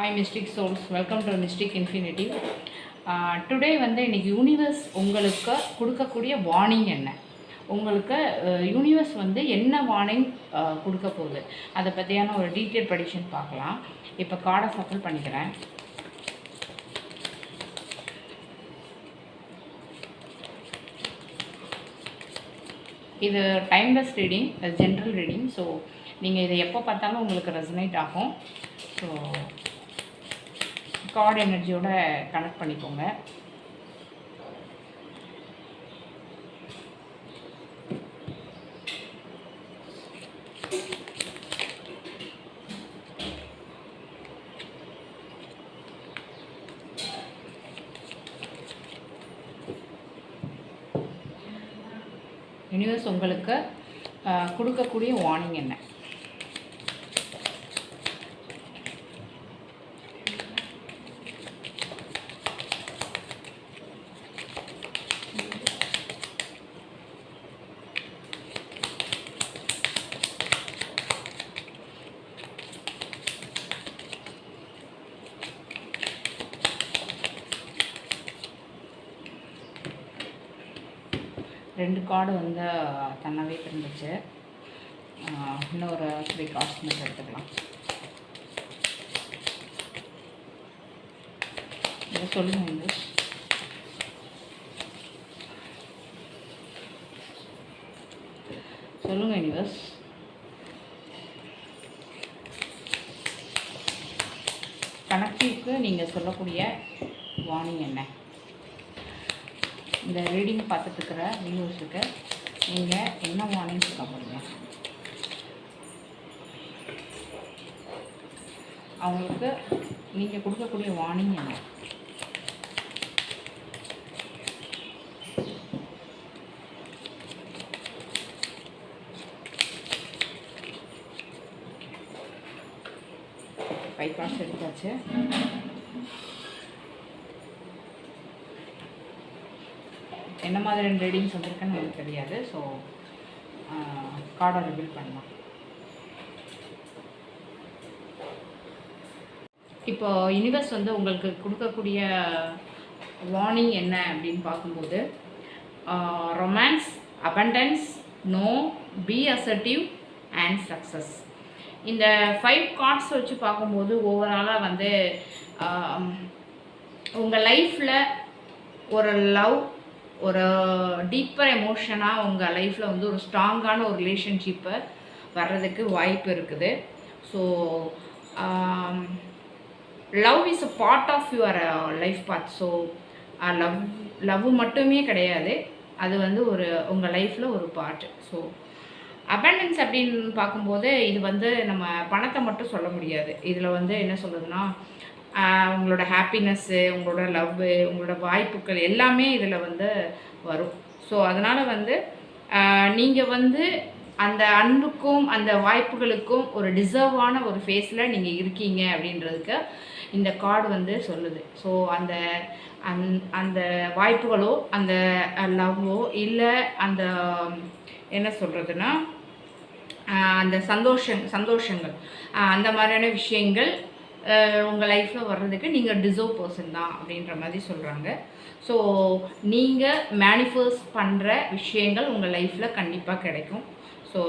Hi Mystic Souls, welcome to Mystic Infinity. Today வந்து இன்னைக்கு universe உங்களுக்கு கொடுக்கக்கூடிய வார்னிங் என்ன, உங்களுக்கு யூனிவர்ஸ் வந்து என்ன வார்னிங் கொடுக்க போகுது அதை பற்றியான ஒரு டீட்டெயில் ப்ரெடிக்ஷன் பார்க்கலாம். இப்போ கார்டை சஃபில் பண்ணிக்கிறேன். இது timeless reading, general reading. So நீங்கள் இதை எப்போ பார்த்தாலும் உங்களுக்கு ரெசனேட் ஆகும். ஸோ கார்டு எனர்ஜியோட கனெக்ட் பண்ணிக்கோங்க. யூனிவர்ஸ் உங்களுக்கு கொடுக்கக்கூடிய வார்னிங் என்ன? ரெண்டு கார்டு வந்து தன்னவே இருந்துச்சு. இன்னொரு 3 கார்ட்ஸ் மட்டும் எடுத்துக்கலாம். இதை சொல்லுங்கள் இங்கிலீஷ். சொல்லுங்கள் யூனிவர்ஸ். கனெக்டிவ்க்கு நீங்கள் சொல்லக்கூடிய வார்னிங் என்ன? இந்த ரீடிங் பார்த்துட்டுருக்கிற வியூவர்ஸுக்கு நீங்கள் என்ன வார்னிங் சொல்ல போகிறீங்க? அவங்களுக்கு நீங்கள் கொடுக்கக்கூடிய வார்னிங் என்ன? ஃபைவ் கார்ட்ஸ் எடுத்தாச்சு. என்ன மாதிரியான ரீடிங்ஸ் வந்திருக்குன்னு எனக்கு தெரியாது. ஸோ கார்டை ரிவீல் பண்ணலாம். இப்போ யூனிவர்ஸ் வந்து உங்களுக்கு கொடுக்கக்கூடிய வார்னிங் என்ன அப்படின்னு பார்க்கும்போது, romance, abundance, no, be assertive and success. இந்த 5 கார்ட்ஸ் வச்சு பார்க்கும்போது ஓவராலாக வந்து உங்கள் லைஃப்பில் ஒரு லவ், ஒரு டீப்பர் எமோஷனாக உங்கள் லைஃப்பில் வந்து ஒரு ஸ்ட்ராங்கான ஒரு ரிலேஷன்ஷிப்பை வர்றதுக்கு வாய்ப்பு இருக்குது. So love is a part of your life path. So love மட்டுமே கிடையாது, அது வந்து ஒரு உங்கள் லைஃப்பில் ஒரு பார்ட். ஸோ அபண்டன்ஸ் அப்படின்னு பார்க்கும்போது இது வந்து நம்ம பணத்தை மட்டும் சொல்ல முடியாது. இதில் வந்து என்ன சொல்கிறதுனா, உங்களோட ஹாப்பினஸ்ஸு, உங்களோட லவ்வு, உங்களோட வாய்ப்புகள் எல்லாமே இதில் வந்து வரும். ஸோ அதனால் வந்து நீங்கள் வந்து அந்த அன்புக்கும் அந்த வாய்ப்புகளுக்கும் ஒரு டிசர்வான ஒரு ஃபேஸில் நீங்கள் இருக்கீங்க அப்படின்றதுக்கு இந்த கார்டு வந்து சொல்லுது. ஸோ அந்த அந்த வாய்ப்புகளோ, அந்த லவ்வோ, இல்லை அந்த என்ன சொல்கிறதுனா அந்த சந்தோஷங்கள், அந்த மாதிரியான விஷயங்கள் உங்கள் லைஃப்பில் வர்றதுக்கு நீங்கள் டிசர்வ் பர்சன் தான் அப்படின்ற மாதிரி சொல்கிறாங்க. ஸோ நீங்கள் மேனிஃபெஸ்ட் பண்ணுற விஷயங்கள் உங்கள் லைஃப்பில் கண்டிப்பாக கிடைக்கும். ஸோ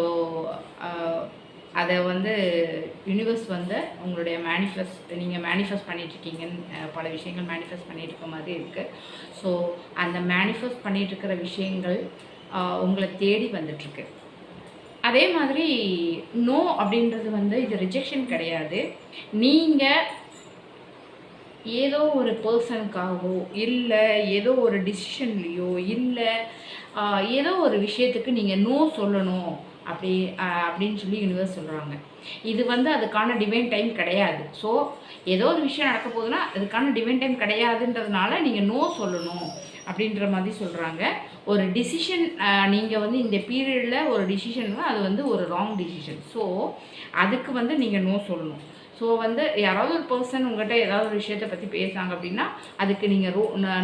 அதை வந்து யூனிவர்ஸ் வந்து உங்களுடைய நீங்கள் மேனிஃபெஸ்ட் பண்ணிகிட்ருக்கீங்கன்னு பல விஷயங்கள் மேனிஃபெஸ்ட் பண்ணிகிட்டு மாதிரி இருக்குது. ஸோ அந்த மேனிஃபெஸ்ட் பண்ணிகிட்ருக்கிற விஷயங்கள் உங்களை தேடி வந்துட்டுருக்கு. அதே மாதிரி நோ அப்படின்றது வந்து இது ரிஜெக்ஷன் கிடையாது. நீங்கள் ஏதோ ஒரு பர்சனுக்காகவோ, இல்லை ஏதோ ஒரு டிசிஷன்லேயோ, இல்லை ஏதோ ஒரு விஷயத்துக்கு நீங்கள் நோ சொல்லணும் அப்படின்னு சொல்லி யூனிவர்ஸ் சொல்கிறாங்க. இது வந்து அதுக்கான டிவைன் டைம் கிடையாது. ஸோ ஏதோ ஒரு விஷயம் நடக்க போகுதுன்னா அதுக்கான டிவைன் டைம் கிடையாதுன்றதுனால நீங்கள் நோ சொல்லணும் அப்படின்ற மாதிரி சொல்கிறாங்க. ஒரு டிசிஷன் நீங்கள் வந்து இந்த பீரியடில் ஒரு டிசிஷன்னா அது வந்து ஒரு ராங் டிசிஷன். ஸோ அதுக்கு வந்து நீங்கள் நோ சொல்லணும். ஸோ வந்து யாராவது ஒரு பர்சன் உங்கள்கிட்ட ஏதாவது ஒரு விஷயத்தை பற்றி பேசுகிறாங்க அப்படின்னா அதுக்கு நீங்கள்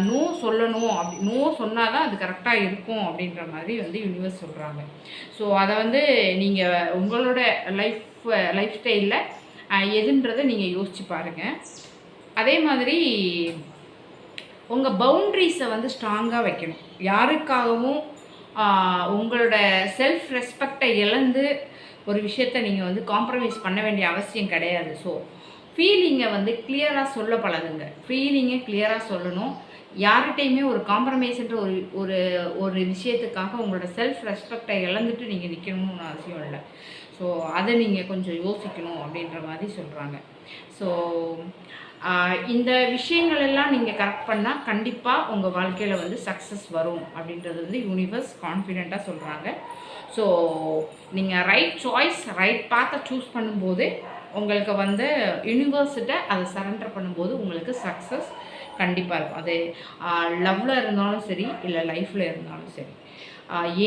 நோ சொல்லணும். நோ சொன்னால் தான் அது கரெக்டாக இருக்கும் அப்படின்ற மாதிரி வந்து யூனிவர்ஸ் சொல்கிறாங்க. ஸோ அதை வந்து நீங்கள் உங்களோட லைஃப் ஸ்டைலில் எதுன்றதை நீங்கள் யோசிச்சு பாருங்கள். அதே மாதிரி உங்கள் பவுண்ட்ரிஸை வந்து ஸ்ட்ராங்காக வைக்கணும். யாருக்காகவும் உங்களோட செல்ஃப் ரெஸ்பெக்டை இழந்து ஒரு விஷயத்தை நீங்கள் வந்து காம்ப்ரமைஸ் பண்ண வேண்டிய அவசியம் கிடையாது. ஸோ ஃபீலிங்கை வந்து கிளியராக சொல்ல பழகுங்க. ஃபீலிங்கை கிளியராக சொல்லணும். யார்கிட்டையுமே ஒரு காம்ப்ரமைஸ்ன்ற ஒரு ஒரு விஷயத்துக்காக உங்களோட செல்ஃப் ரெஸ்பெக்டை இழந்துட்டு நீங்கள் நிற்கணும்னு அவசியம் இல்லை. ஸோ அதை நீங்கள் கொஞ்சம் யோசிக்கணும் அப்படின்ற மாதிரி சொல்கிறாங்க. ஸோ இந்த விஷயங்கள் எல்லாம் நீங்கள் கரெக்ட் பண்ணால் கண்டிப்பாக உங்கள் வாழ்க்கையில் வந்து சக்ஸஸ் வரும் அப்படின்றது வந்து யூனிவர்ஸ் கான்ஃபிடெண்ட்டாக சொல்கிறாங்க. ஸோ நீங்கள் ரைட் சாய்ஸ், ரைட் பாத்தை சூஸ் பண்ணும்போது உங்களுக்கு வந்து யூனிவர்ஸ்கிட்ட அதை சரண்டர் பண்ணும்போது உங்களுக்கு சக்ஸஸ் கண்டிப்பாக இருக்கும். அது லவ்வில் இருந்தாலும் சரி, இல்லை லைஃப்பில் இருந்தாலும் சரி.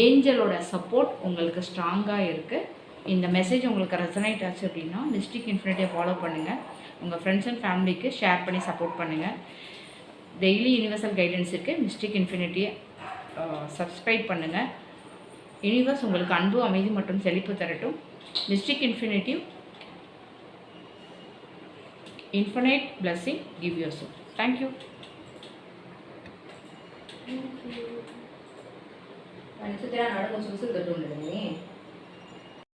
ஏஞ்சலோட சப்போர்ட் உங்களுக்கு ஸ்ட்ராங்காக இருக்குது. இந்த மெசேஜ் உங்களுக்கு ரெசனேட் ஆச்சு அப்படின்னா மிஸ்டிக் இன்ஃபினிட்டியை ஃபாலோ பண்ணுங்கள். உங்கள் ஃப்ரெண்ட்ஸ் அண்ட் ஃபேமிலிக்கு ஷேர் பண்ணி சப்போர்ட் பண்ணுங்கள். டெய்லி யூனிவர்சல் கைடன்ஸுக்கு மிஸ்டிக் இன்ஃபினிட்டியை சப்ஸ்கிரைப் பண்ணுங்கள். யூனிவர்ஸ் உங்களுக்கு அன்பு, அமைதி மற்றும் செழிப்பு தரட்டும். Mystic infinitive infinite blessing give you soul. Thank you. Thank you.